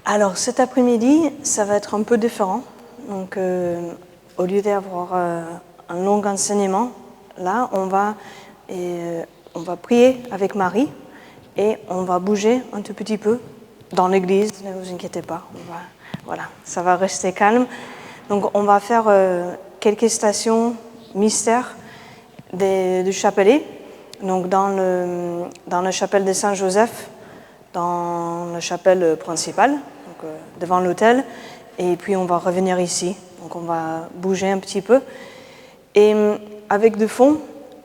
Alors cet après-midi, ça va être un peu différent. Donc au lieu d'avoir un long enseignement, là on va prier avec Marie et on va bouger un tout petit peu dans l'église, ne vous inquiétez pas. Voilà, ça va rester calme. Donc on va faire quelques stations mystères du chapelet. Donc dans la chapelle de Saint-Joseph, dans la chapelle principale, donc, devant l'autel, et puis on va revenir ici. Donc on va bouger un petit peu. Et avec de fond,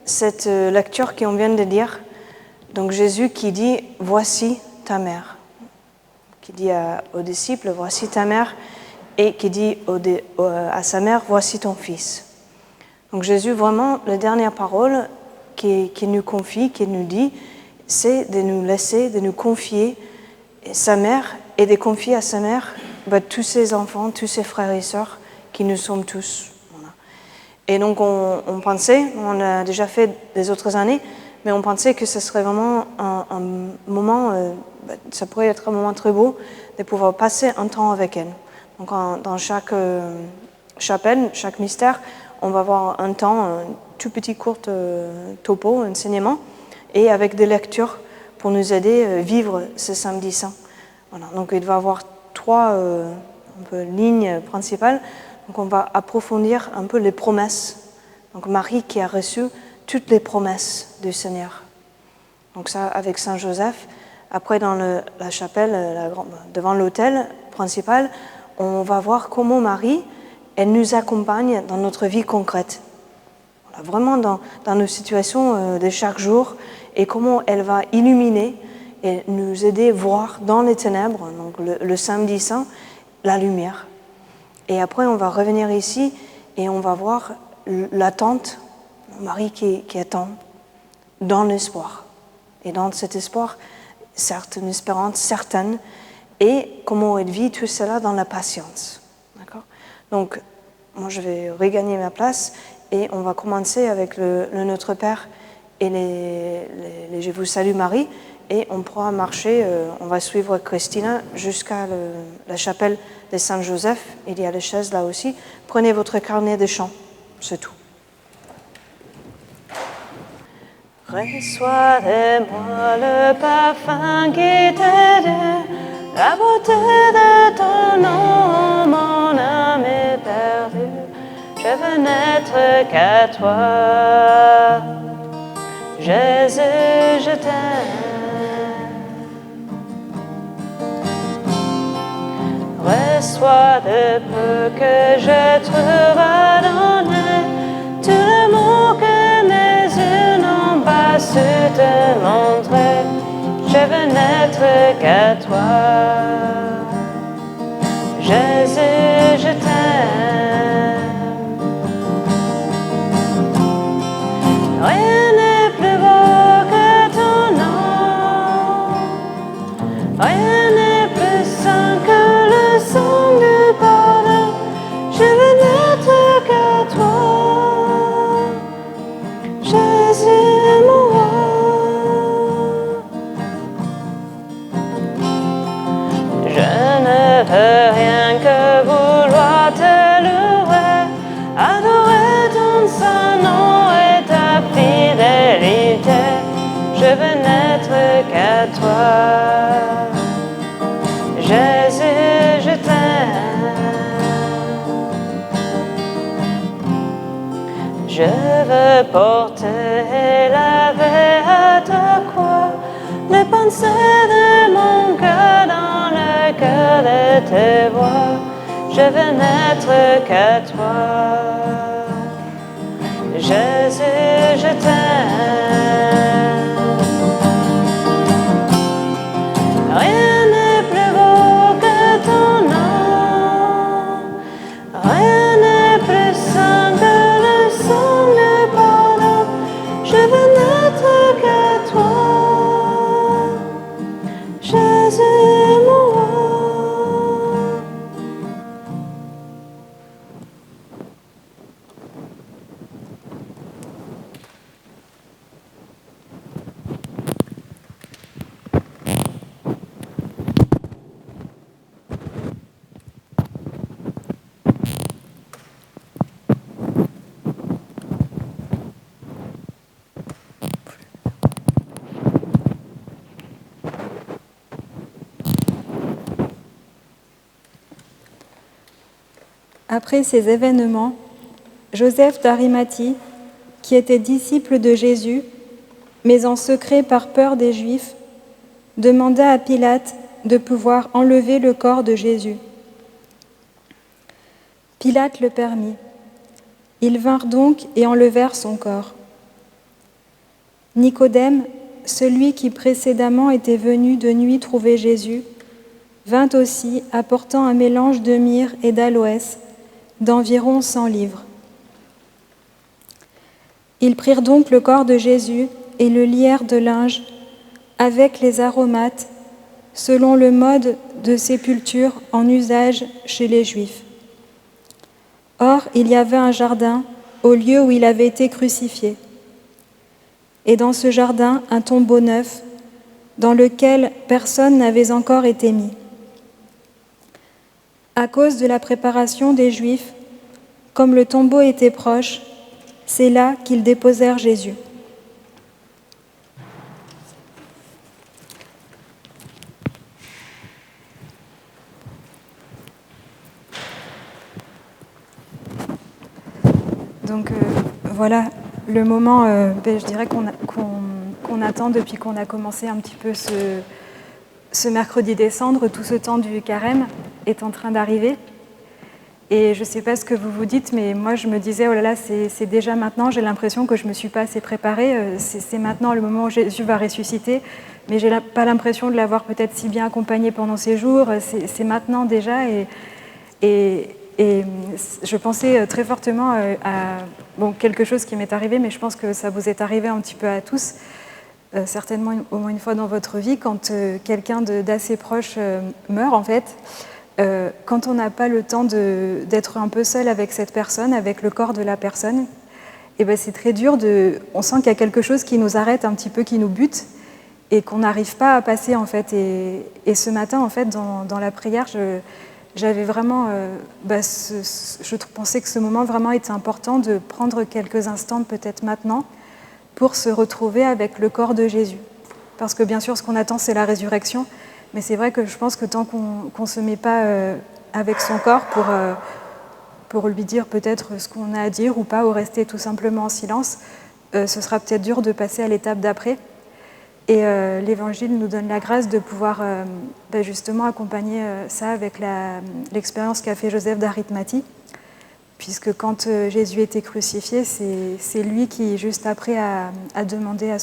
cette lecture qu'on vient de lire, donc Jésus qui dit « Voici ta mère », qui dit aux disciples « Voici ta mère », et qui dit à sa mère « Voici ton fils ». Donc Jésus, vraiment, la dernière parole qu'il nous confie, qu'il nous dit, c'est de nous laisser, de nous confier sa mère et de confier à sa mère tous ses enfants, tous ses frères et sœurs qui nous sommes tous. Voilà. Et donc on pensait, on l'a déjà fait des autres années, mais on pensait que ce serait vraiment un moment, ça pourrait être un moment très beau de pouvoir passer un temps avec elle. Donc dans chaque chapelle, chaque mystère, on va avoir un temps, un tout petit court topo, enseignement, et avec des lectures pour nous aider à vivre ce samedi saint. Voilà. Donc il va y avoir trois lignes principales. Donc on va approfondir un peu les promesses. Donc Marie qui a reçu toutes les promesses du Seigneur. Donc ça avec Saint Joseph. Après dans la chapelle, devant l'autel principal, on va voir comment Marie, elle nous accompagne dans notre vie concrète. Voilà, vraiment dans nos situations de chaque jour, et comment elle va illuminer et nous aider à voir dans les ténèbres, donc le samedi saint, la lumière. Et après, on va revenir ici et on va voir l'attente, Marie qui attend, dans l'espoir. Et dans cet espoir, certes, une espérance certaine, et comment elle vit tout cela dans la patience. D'accord ? Donc, moi, je vais regagner ma place et on va commencer avec le Notre Père et les Je vous salue Marie, et on pourra marcher, on va suivre Christina jusqu'à la chapelle de Saint-Joseph. Il y a les chaises là aussi. Prenez votre carnet de chant, c'est tout. Reçois de moi le parfum qui t'aide, la beauté de ton nom, mon âme est perdue. Je veux n'être qu'à toi, Jésus, je t'aime. Reçois de peu que je trouve à donner, tout l'amour que mes yeux n'ont pas su te montrer. Je veux n'être qu'à toi, Jésus, je t'aime. Rien n'est plus beau que ton nom, rien n'est plus saint que le sang du pardon. Je veux n'être qu'à toi, Jésus mon roi. Je ne veux rien que vouloir te louer, adorer ton saint nom et ta fidélité. Je veux n'être qu'à toi, Jésus, je t'aime. Je veux porter et laver à ta croix les pensées de mon cœur dans le cœur de tes voix. Je veux n'être qu'à toi, Jésus, je t'aime. Rien n'est plus beau que ton nom, rien n'est plus saint que le sang du pardon. Je veux n'être qu'à toi, Jésus mon roi. Après ces événements, Joseph d'Arimathie, qui était disciple de Jésus, mais en secret par peur des Juifs, demanda à Pilate de pouvoir enlever le corps de Jésus. Pilate le permit. Ils vinrent donc et enlevèrent son corps. Nicodème, celui qui précédemment était venu de nuit trouver Jésus, vint aussi apportant un mélange de myrrhe et d'aloès d'environ 100 livres. Ils prirent donc le corps de Jésus et le lièrent de linge avec les aromates, selon le mode de sépulture en usage chez les Juifs. Or, il y avait un jardin au lieu où il avait été crucifié. Et dans ce jardin, un tombeau neuf, dans lequel personne n'avait encore été mis. À cause de la préparation des Juifs, comme le tombeau était proche, c'est là qu'ils déposèrent Jésus. Donc voilà le moment, je dirais qu'on attend depuis qu'on a commencé un petit peu ce mercredi décembre. Tout ce temps du carême est en train d'arriver. Et je ne sais pas ce que vous vous dites, mais moi je me disais, oh là là, c'est déjà maintenant, j'ai l'impression que je ne me suis pas assez préparée. C'est maintenant le moment où Jésus va ressusciter, mais je n'ai pas l'impression de l'avoir peut-être si bien accompagné pendant ces jours. C'est maintenant déjà. Et je pensais très fortement à quelque chose qui m'est arrivé, mais je pense que ça vous est arrivé un petit peu à tous, certainement au moins une fois dans votre vie, quand quelqu'un d'assez proche meurt en fait. Quand on n'a pas le temps d'être un peu seul avec cette personne, avec le corps de la personne, c'est très dur. On sent qu'il y a quelque chose qui nous arrête un petit peu, qui nous bute, et qu'on n'arrive pas à passer en fait. Et ce matin, en fait, dans la prière, j'avais vraiment, je pensais que ce moment vraiment était important de prendre quelques instants, peut-être maintenant, pour se retrouver avec le corps de Jésus. Parce que bien sûr, ce qu'on attend, c'est la résurrection. Mais c'est vrai que je pense que tant qu'on ne se met pas avec son corps pour lui dire peut-être ce qu'on a à dire ou pas, ou rester tout simplement en silence, ce sera peut-être dur de passer à l'étape d'après. Et l'Évangile nous donne la grâce de pouvoir justement accompagner ça avec l'expérience qu'a fait Joseph d'Arimathie, puisque quand Jésus était crucifié, c'est lui qui, juste après, a demandé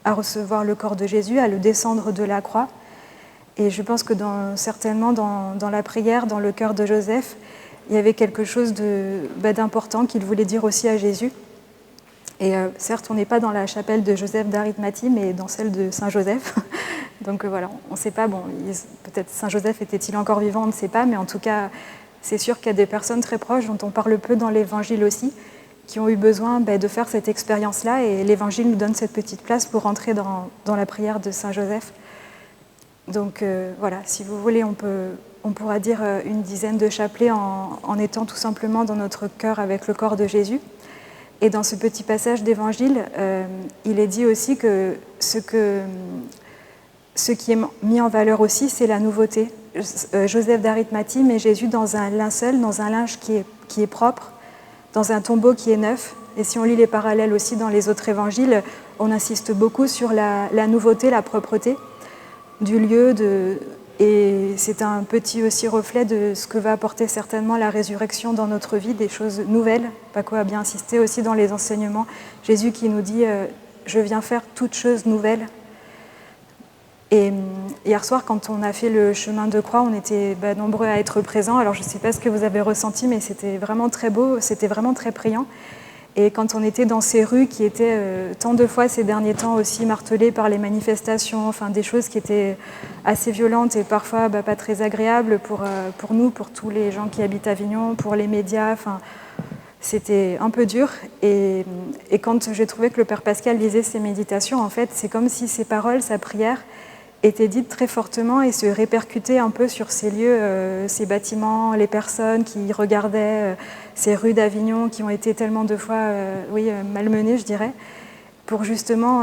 à recevoir le corps de Jésus, à le descendre de la croix. Et je pense que certainement dans la prière, dans le cœur de Joseph, il y avait quelque chose d'important qu'il voulait dire aussi à Jésus. Et certes, on n'est pas dans la chapelle de Joseph d'Arimathie, mais dans celle de Saint Joseph. Donc voilà, on ne sait pas, peut-être Saint Joseph était-il encore vivant, on ne sait pas, mais en tout cas, c'est sûr qu'il y a des personnes très proches dont on parle peu dans l'Évangile aussi, qui ont eu besoin de faire cette expérience-là, et l'Évangile nous donne cette petite place pour entrer dans la prière de Saint Joseph. Donc voilà, si vous voulez, on pourra dire une dizaine de chapelets en étant tout simplement dans notre cœur avec le corps de Jésus. Et dans ce petit passage d'évangile, il est dit aussi que ce qui est mis en valeur aussi, c'est la nouveauté. Joseph d'Arimathie met Jésus dans un linceul, dans un linge qui est propre, dans un tombeau qui est neuf. Et si on lit les parallèles aussi dans les autres évangiles, on insiste beaucoup sur la nouveauté, la propreté du lieu, et c'est un petit aussi reflet de ce que va apporter certainement la résurrection dans notre vie, des choses nouvelles. Paco a bien insisté aussi dans les enseignements. Jésus qui nous dit « Je viens faire toutes choses nouvelles ». Et hier soir, quand on a fait le chemin de croix, on était nombreux à être présents. Alors je ne sais pas ce que vous avez ressenti, mais c'était vraiment très beau, c'était vraiment très priant. Et quand on était dans ces rues qui étaient tant de fois ces derniers temps aussi martelées par les manifestations, enfin des choses qui étaient assez violentes et parfois pas très agréables pour nous, pour tous les gens qui habitent Avignon, pour les médias, enfin c'était un peu dur. Et quand j'ai trouvé que le Père Pascal lisait ses méditations, en fait, c'est comme si ses paroles, sa prière, étaient dites très fortement et se répercutaient un peu sur ces lieux, ces bâtiments, les personnes qui regardaient ces rues d'Avignon qui ont été tellement de fois malmenées, je dirais, pour justement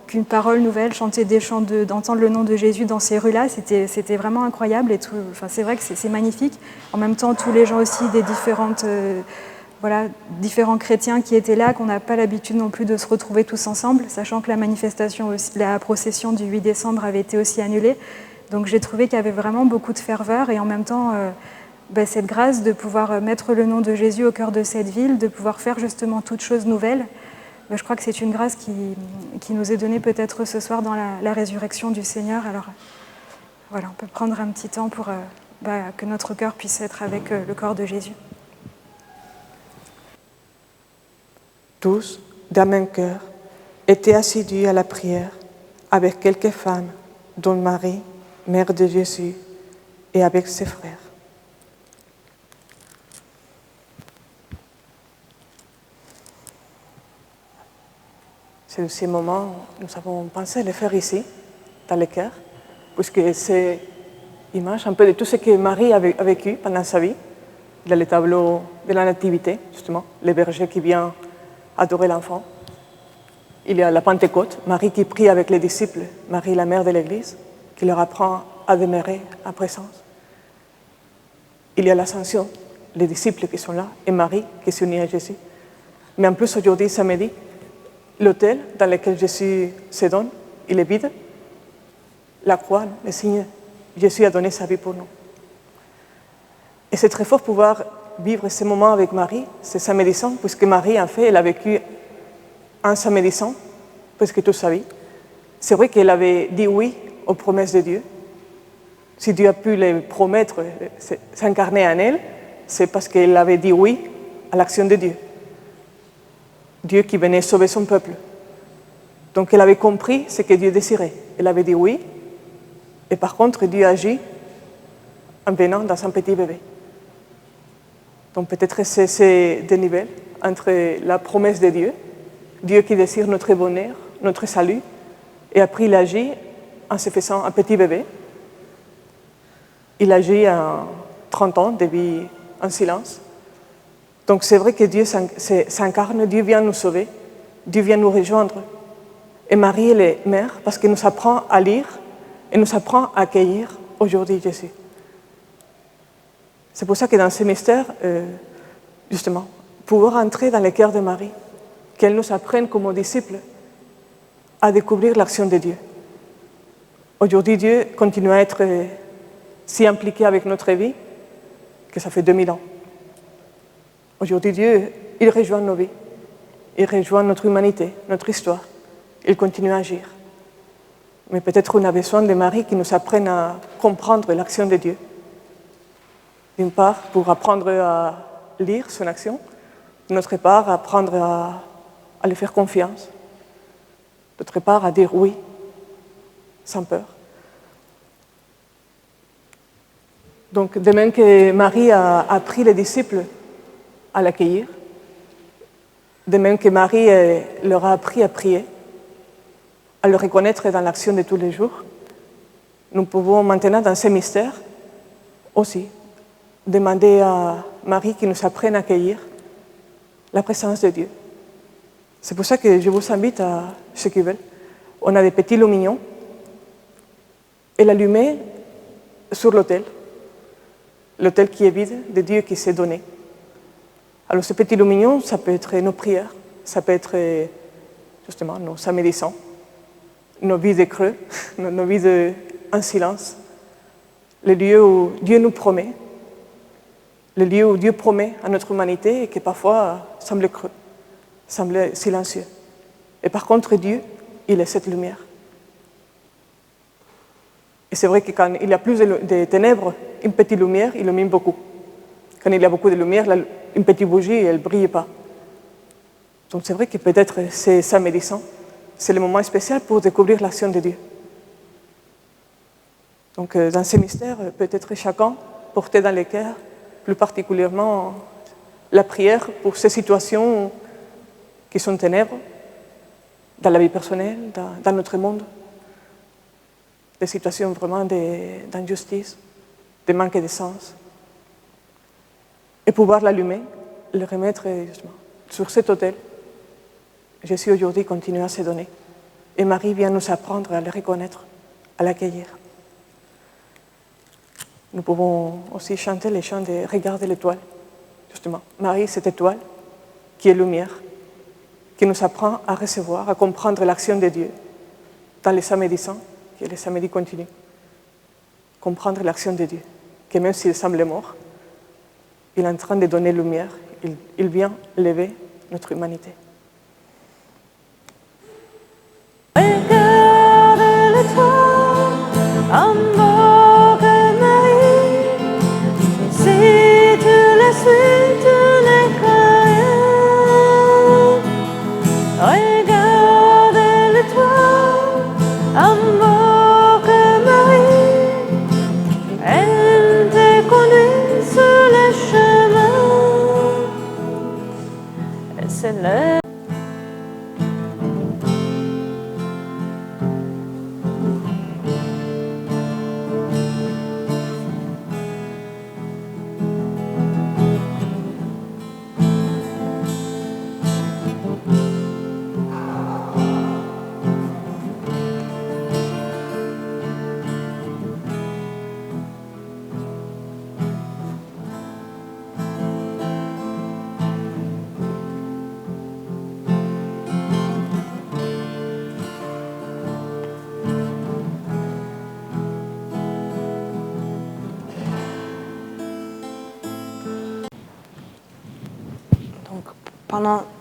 qu'une parole nouvelle, chanter des chants, d'entendre le nom de Jésus dans ces rues-là, c'était vraiment incroyable. Et tout, enfin, c'est vrai que c'est magnifique. En même temps, tous les gens aussi des différents chrétiens qui étaient là, qu'on n'a pas l'habitude non plus de se retrouver tous ensemble, sachant que la manifestation, la procession du 8 décembre avait été aussi annulée. Donc j'ai trouvé qu'il y avait vraiment beaucoup de ferveur et en même temps cette grâce de pouvoir mettre le nom de Jésus au cœur de cette ville, de pouvoir faire justement toutes choses nouvelles. Je crois que c'est une grâce qui nous est donnée peut-être ce soir dans la résurrection du Seigneur. Alors voilà, on peut prendre un petit temps pour que notre cœur puisse être avec le corps de Jésus. Tous, d'un même cœur, étaient assidus à la prière avec quelques femmes, dont Marie, mère de Jésus, et avec ses frères. C'est ce moment où nous avons pensé le faire ici, dans le cœur, puisque c'est l'image un peu de tout ce que Marie a vécu pendant sa vie. Il y a le tableau de la Nativité, justement, le berger qui vient adorer l'enfant. Il y a la Pentecôte, Marie qui prie avec les disciples, Marie la mère de l'Église, qui leur apprend à demeurer en présence. Il y a l'Ascension, les disciples qui sont là, et Marie qui s'unit à Jésus. Mais en plus, aujourd'hui, samedi, l'autel dans lequel Jésus se donne, il est vide. La croix, le signe, Jésus a donné sa vie pour nous. Et c'est très fort pouvoir vivre ces moments avec Marie, c'est samedi saint, puisque Marie, en fait, elle a vécu un samedi saint, presque toute sa vie. C'est vrai qu'elle avait dit oui aux promesses de Dieu. Si Dieu a pu les promettre, s'incarner en elle, c'est parce qu'elle avait dit oui à l'action de Dieu. Dieu qui venait sauver son peuple. Donc elle avait compris ce que Dieu désirait. Elle avait dit oui, et par contre Dieu agit en venant dans un petit bébé. Donc peut-être c'est ces dénivels entre la promesse de Dieu, Dieu qui désire notre bonheur, notre salut, et après il agit en se faisant un petit bébé. Il agit en 30 ans de vie en silence. Donc c'est vrai que Dieu s'incarne, Dieu vient nous sauver, Dieu vient nous rejoindre. Et Marie, elle est mère parce qu'elle nous apprend à lire et nous apprend à accueillir aujourd'hui Jésus. C'est pour ça que dans ce mystère, justement, pouvoir entrer dans le cœur de Marie, qu'elle nous apprenne comme disciples à découvrir l'action de Dieu. Aujourd'hui, Dieu continue à être si impliqué avec notre vie que ça fait 2000 ans. Aujourd'hui, Dieu, il rejoint nos vies, il rejoint notre humanité, notre histoire. Il continue à agir. Mais peut-être on a besoin de Marie qui nous apprenne à comprendre l'action de Dieu. D'une part, pour apprendre à lire son action, d'autre part, apprendre à lui faire confiance, d'autre part, à dire oui, sans peur. Donc, de même que Marie a appris les disciples à l'accueillir, de même que Marie leur a appris à prier, à le reconnaître dans l'action de tous les jours, nous pouvons maintenant, dans ces mystères, aussi demander à Marie qui nous apprenne à accueillir la présence de Dieu. C'est pour ça que je vous invite à ceux qui veulent. On a des petits lumignons et l'allumer sur l'autel qui est vide, de Dieu qui s'est donné. Alors ces petits lumignons, ça peut être nos prières, ça peut être justement nos samedis saints, nos vies de creux, nos vies en silence, le lieu où Dieu nous promet, le lieu où Dieu promet à notre humanité et qui parfois semble creux, semble silencieux. Et par contre, Dieu, il est cette lumière. Et c'est vrai que quand il y a plus de ténèbres, une petite lumière illumine beaucoup. Quand il y a beaucoup de lumière, une petite bougie, elle ne brille pas. Donc c'est vrai que peut-être c'est samedi saint, c'est le moment spécial pour découvrir l'action de Dieu. Donc dans ces mystères, peut-être chacun porter dans le cœur, plus particulièrement la prière pour ces situations qui sont ténèbres, dans la vie personnelle, dans notre monde, des situations vraiment d'injustice, de manque de sens. Et pouvoir l'allumer, le remettre justement sur cet autel. Jésus aujourd'hui continue à se donner. Et Marie vient nous apprendre à le reconnaître, à l'accueillir. Nous pouvons aussi chanter les chants de Regarder l'étoile, justement. Marie, cette étoile qui est lumière, qui nous apprend à recevoir, à comprendre l'action de Dieu dans les samedis saints, qui est les samedis continus. Comprendre l'action de Dieu, que même s'il semble mort, il est en train de donner lumière, il vient lever notre humanité. Regarde l'étoile, invoque Marie, si tu la suis, tu n'es qu'un. Regarde l'étoile, invoque Marie, elle te conduit sur les chemins. Elle s'élève.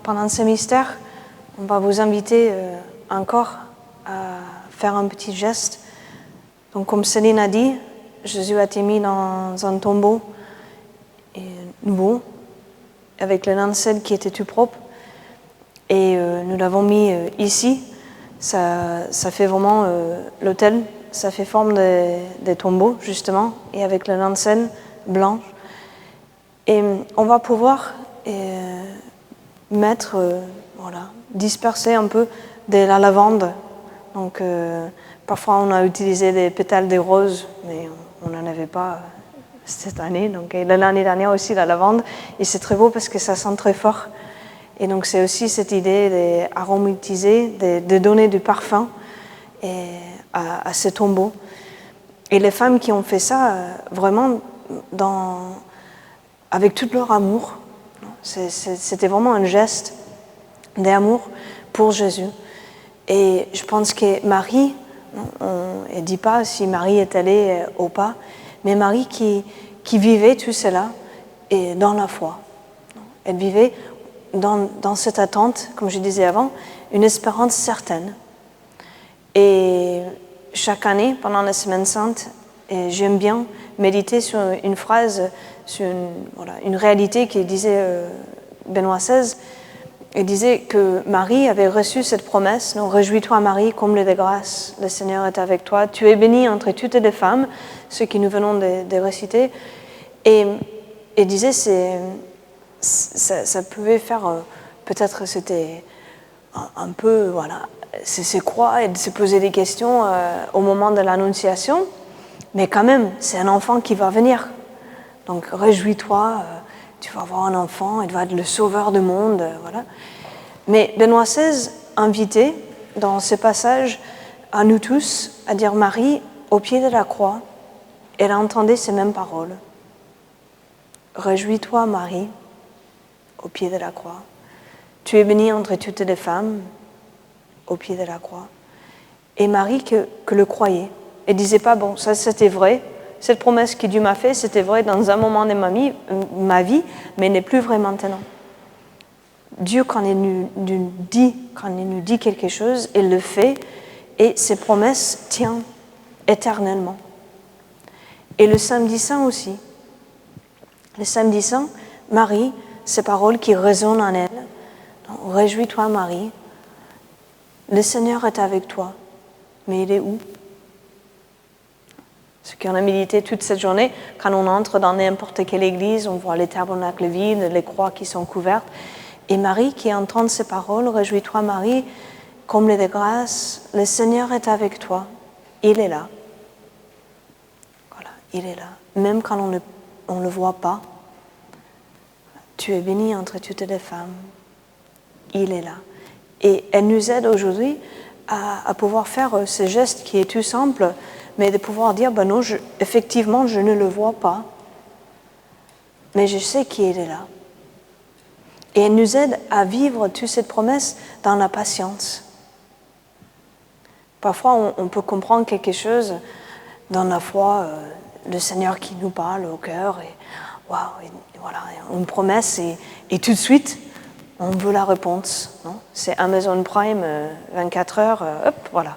Pendant ce mystère, on va vous inviter encore à faire un petit geste. Donc, comme Céline a dit, Jésus a été mis dans un tombeau nouveau, avec le linceul qui était tout propre. Et nous l'avons mis ici. Ça fait vraiment l'autel, ça fait forme des tombeaux, justement, et avec le linceul blanc. Et on va pouvoir mettre, disperser un peu de la lavande. Donc, parfois on a utilisé des pétales de roses, mais on n'en avait pas cette année. Donc, et l'année dernière aussi la lavande. Et c'est très beau parce que ça sent très fort. Et donc c'est aussi cette idée d'aromatiser, de donner du parfum à ces tombeaux. Et les femmes qui ont fait ça, vraiment avec tout leur amour. C'était vraiment un geste d'amour pour Jésus. Et je pense que Marie, on ne dit pas si Marie est allée ou pas, mais Marie qui vivait tout cela et dans la foi. Elle vivait dans cette attente, comme je disais avant, une espérance certaine. Et chaque année, pendant la Semaine Sainte, j'aime bien méditer sur une phrase, sur une réalité qui disait Benoît XVI. Il disait que Marie avait reçu cette promesse, donc réjouis-toi Marie, comble de grâce, le Seigneur est avec toi, tu es bénie entre toutes les femmes, ce que nous venons de réciter. Et il disait ça pouvait faire, peut-être c'était un peu, c'est quoi, et de se poser des questions au moment de l'annonciation, mais quand même, c'est un enfant qui va venir. Donc réjouis-toi, tu vas avoir un enfant, il va être le sauveur du monde, voilà. Mais Benoît XVI invitait dans ce passage à nous tous à dire Marie, au pied de la croix, elle entendait ces mêmes paroles. Réjouis-toi Marie, au pied de la croix. Tu es bénie entre toutes les femmes, au pied de la croix. Et Marie que le croyait. Elle disait pas, bon, ça c'était vrai, cette promesse que Dieu m'a faite, c'était vrai dans un moment de ma vie, mais n'est plus vrai maintenant. Dieu, quand il nous dit quelque chose, il le fait, et ses promesses tiennent éternellement. Et le samedi saint aussi. Le samedi saint, Marie, ces paroles qui résonnent en elle. Donc, réjouis-toi Marie, le Seigneur est avec toi, mais il est où? Ce qu'on a médité toute cette journée, quand on entre dans n'importe quelle église, on voit les tabernacles vides, les croix qui sont couvertes. Et Marie qui entend ces paroles, réjouis-toi Marie, comble de grâce, le Seigneur est avec toi, il est là. Voilà, il est là. Même quand on ne le voit pas, tu es bénie entre toutes les femmes, il est là. Et elle nous aide aujourd'hui à pouvoir faire ce geste qui est tout simple, mais de pouvoir dire, ben non, effectivement, je ne le vois pas, mais je sais qu'il est là. Et elle nous aide à vivre toute cette promesse dans la patience. Parfois, on peut comprendre quelque chose dans la foi, le Seigneur qui nous parle au cœur, et waouh, voilà, une promesse, et tout de suite, on veut la réponse. Non, c'est Amazon Prime, 24 heures, hop, voilà.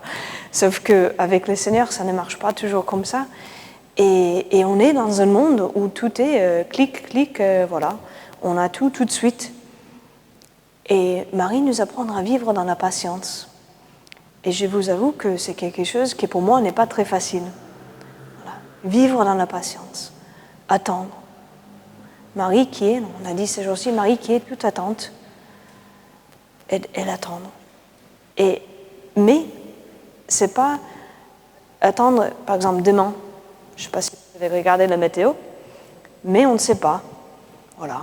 Sauf qu'avec le Seigneur, ça ne marche pas toujours comme ça. Et on est dans un monde où tout est clic, clic, voilà. On a tout de suite. Et Marie nous apprend à vivre dans la patience. Et je vous avoue que c'est quelque chose qui pour moi n'est pas très facile. Voilà. Vivre dans la patience. Attendre. Marie qui est, on a dit ces jours-ci, Marie qui est toute attente. Elle attend. Mais c'est pas attendre, par exemple, demain. Je ne sais pas si vous avez regardé la météo, mais on ne sait pas. Voilà.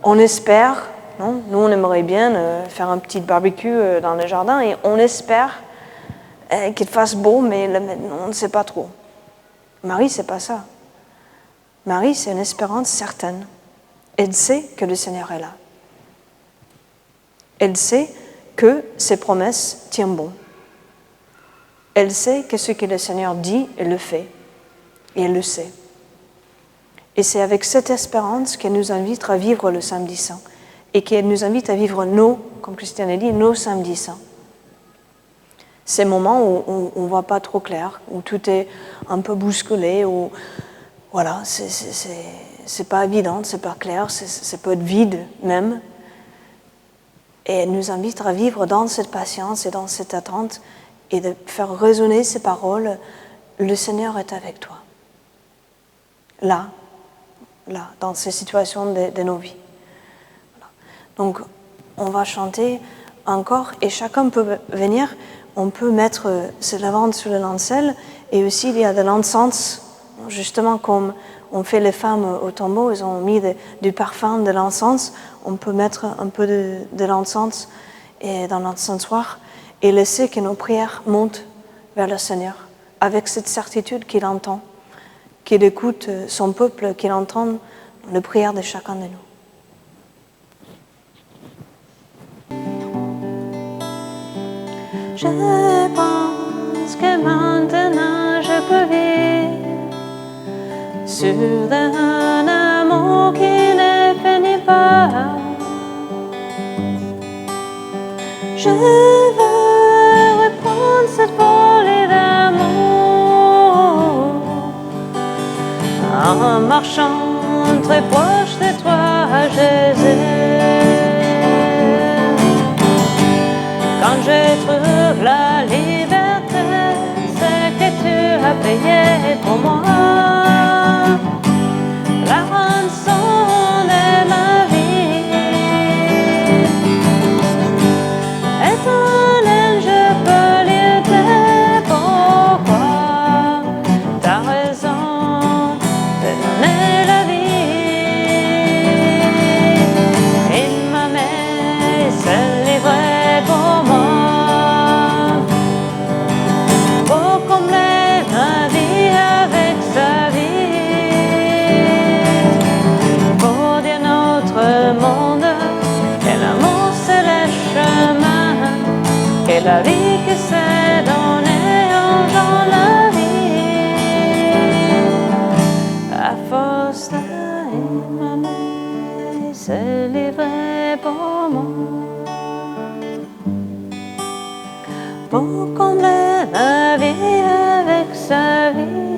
On espère, non? Nous on aimerait bien faire un petit barbecue dans le jardin et on espère qu'il fasse beau, mais on ne sait pas trop. Marie, c'est pas ça. Marie, c'est une espérance certaine. Elle sait que le Seigneur est là. Elle sait que ses promesses tiennent bon. Elle sait que ce que le Seigneur dit, elle le fait. Et elle le sait. Et c'est avec cette espérance qu'elle nous invite à vivre le samedi saint. Et qu'elle nous invite à vivre comme Christiane a dit, nos samedis saints. Ces moments où on ne voit pas trop clair, où tout est un peu bousculé, où voilà, c'est pas évident, c'est pas clair, ça peut être vide même. Et elle nous invite à vivre dans cette patience et dans cette attente et de faire résonner ces paroles. Le Seigneur est avec toi. Là, dans ces situations de nos vies. Voilà. Donc, on va chanter encore et chacun peut venir. On peut mettre ses lavandes sur le linceul et aussi il y a de l'encens, justement comme on fait les femmes au tombeau, ils ont mis du parfum, de l'encens. On peut mettre un peu de l'encens dans l'encensoir et laisser que nos prières montent vers le Seigneur avec cette certitude qu'il entend, qu'il écoute son peuple, qu'il entend les prières de chacun de nous. Je pense que maintenant je peux vivre sur un amour qui ne finit pas. Je veux reprendre cette folie d'amour en marchant très proche de toi, Jésus. Quand je trouve la liberté, c'est que tu as payé pour moi la rançon de ma vie. Éternel, je peux lire tes pourquoi. T'as raison de donner la vie. Il m'a mis se livrer pour moi. Et la vie que c'est donnée en gens la vie. À force de m'aimer, c'est livré pour moi. Pour combler ma vie avec sa vie.